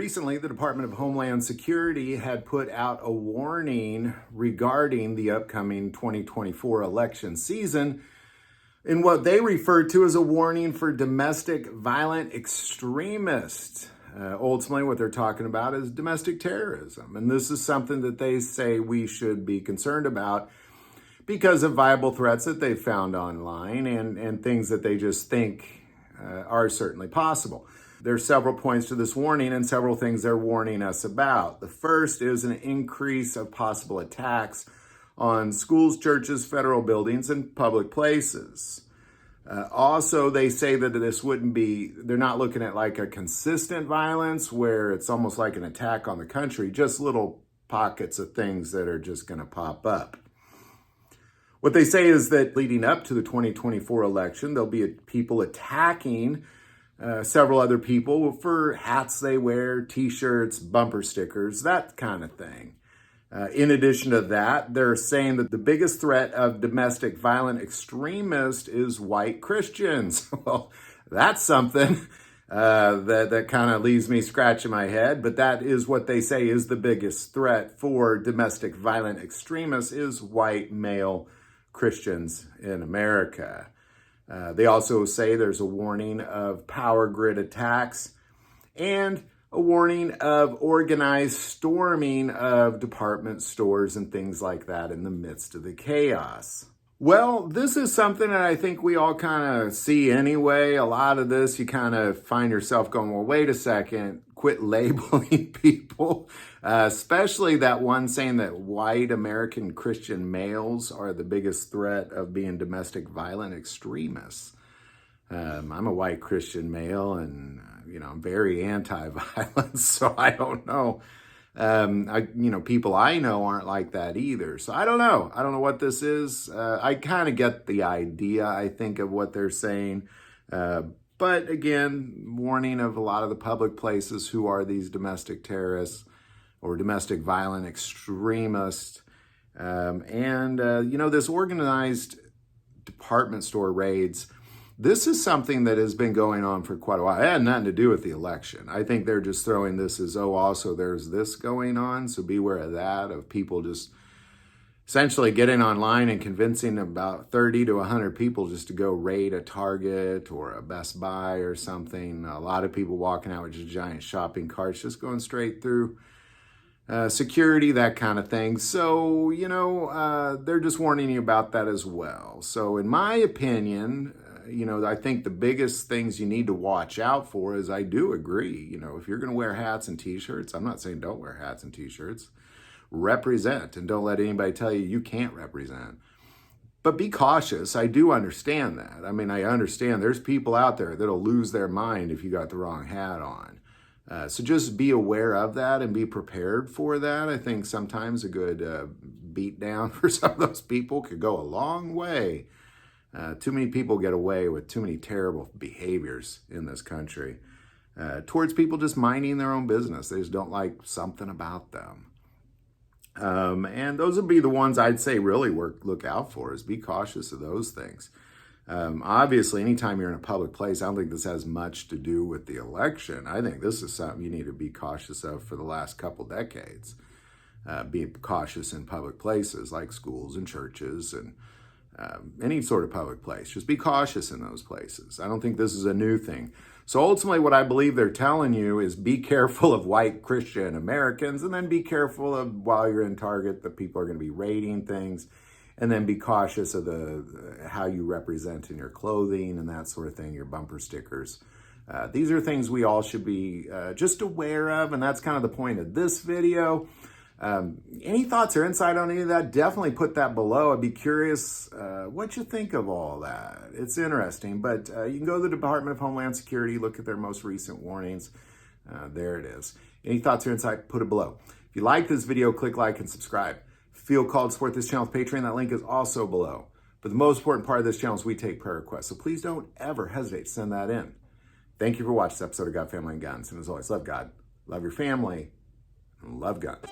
Recently, the Department of Homeland Security had put out a warning regarding the upcoming 2024 election season in what they referred to as a warning for domestic violent extremists. Ultimately, what they're talking about is domestic terrorism. And this is something that they say we should be concerned about because of viable threats that they've found online and things that they just think are certainly possible. There's several points to this warning and several things they're warning us about. The first is an increase of possible attacks on schools, churches, federal buildings, and public places. Also, they say that they're not looking at like a consistent violence where it's almost like an attack on the country, just little pockets of things that are just going to pop up. What they say is that leading up to the 2024 election, there'll be people attacking several other people for hats they wear, t-shirts, bumper stickers, that kind of thing. In addition to that, they're saying that the biggest threat of domestic violent extremists is white Christians. Well, that's something that kind of leaves me scratching my head, but that is what they say is the biggest threat for domestic violent extremists is white male Christians in America. They also say there's a warning of power grid attacks and a warning of organized storming of department stores and things like that in the midst of the chaos. Well, this is something that I think we all kind of see anyway. A lot of this, you kind of find yourself going, well, wait a second, quit labeling people, especially that one saying that white American Christian males are the biggest threat of being domestic violent extremists. I'm a white Christian male and, I'm very anti-violence, so I don't know. People I know aren't like that either. So I don't know. I don't know what this is. I kind of get the idea, I think, of what they're saying. But again, warning of a lot of the public places who are these domestic terrorists or domestic violent extremists. This organized department store raids, this is something that has been going on for quite a while. It had nothing to do with the election. I think they're just throwing this as, also there's this going on. So beware of that, of people just essentially getting online and convincing about 30 to 100 people just to go raid a Target or a Best Buy or something. A lot of people walking out with just giant shopping carts, just going straight through security, that kind of thing. So, they're just warning you about that as well. So in my opinion, I think the biggest things you need to watch out for is I do agree, if you're going to wear hats and t-shirts, I'm not saying don't wear hats and t-shirts, represent and don't let anybody tell you can't represent. But be cautious. I do understand that. I understand there's people out there that'll lose their mind if you got the wrong hat on. So just be aware of that and be prepared for that. I think sometimes a good beat down for some of those people could go a long way. Too many people get away with too many terrible behaviors in this country towards people just minding their own business. They just don't like something about them. And those would be the ones I'd say really look out for, is be cautious of those things. Obviously, anytime you're in a public place, I don't think this has much to do with the election. I think this is something you need to be cautious of for the last couple decades. Be cautious in public places like schools and churches and any sort of public place. Just be cautious in those places. I don't think this is a new thing. So ultimately what I believe they're telling you is be careful of white Christian Americans, and then be careful of, while you're in Target, that people are going to be raiding things, and then be cautious of how you represent in your clothing and that sort of thing, your bumper stickers. These are things we all should be just aware of, and that's kind of the point of this video. Any thoughts or insight on any of that? Definitely put that below. I'd be curious what you think of all that. It's interesting, but you can go to the Department of Homeland Security, look at their most recent warnings. There it is. Any thoughts or insight, put it below. If you like this video, click like and subscribe. Feel called to support this channel with Patreon. That link is also below. But the most important part of this channel is we take prayer requests, so please don't ever hesitate to send that in. Thank you for watching this episode of God, Family, and Guns. And as always, love God, love your family, and love guns.